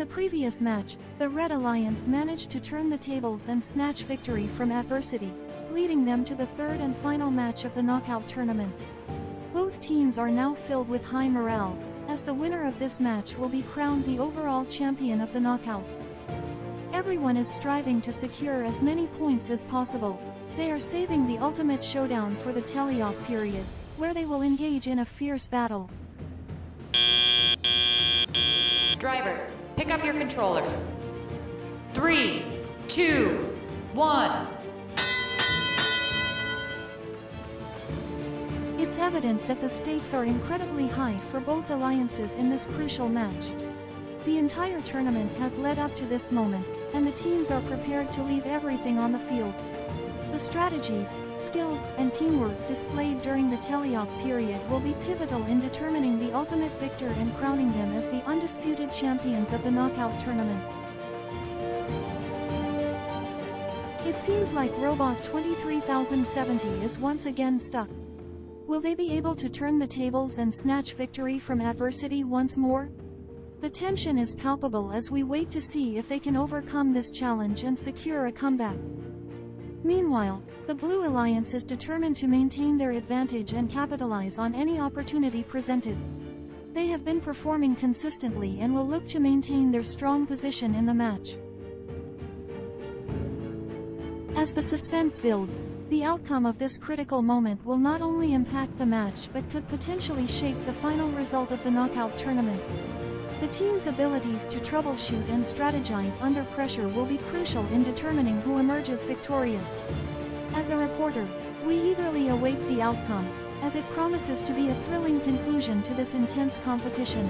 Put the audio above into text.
the previous match, the Red Alliance managed to turn the tables and snatch victory from adversity, leading them to the third and final match of the knockout tournament. Both teams are now filled with high morale, as the winner of this match will be crowned the overall champion of the knockout. Everyone is striving to secure as many points as possible. They are saving the ultimate showdown for the tally-off period, where they will engage in a fierce battle. Drivers, pick up your controllers. 3, 2, 1. It's evident that the stakes are incredibly high for both alliances in this crucial match. The entire tournament has led up to this moment, and the teams are prepared to leave everything on the field. The strategies, skills, and teamwork displayed during the tally-off period will be pivotal in determining the ultimate victor and crowning them as the undisputed champions of the knockout tournament. It seems like Robot 23070 is once again stuck. Will they be able to turn the tables and snatch victory from adversity once more? The tension is palpable as we wait to see if they can overcome this challenge and secure a comeback. Meanwhile, the Blue Alliance is determined to maintain their advantage and capitalize on any opportunity presented. They have been performing consistently and will look to maintain their strong position in the match. As the suspense builds, the outcome of this critical moment will not only impact the match but could potentially shape the final result of the knockout tournament. The team's abilities to troubleshoot and strategize under pressure will be crucial in determining who emerges victorious. As a reporter, we eagerly await the outcome, as it promises to be a thrilling conclusion to this intense competition.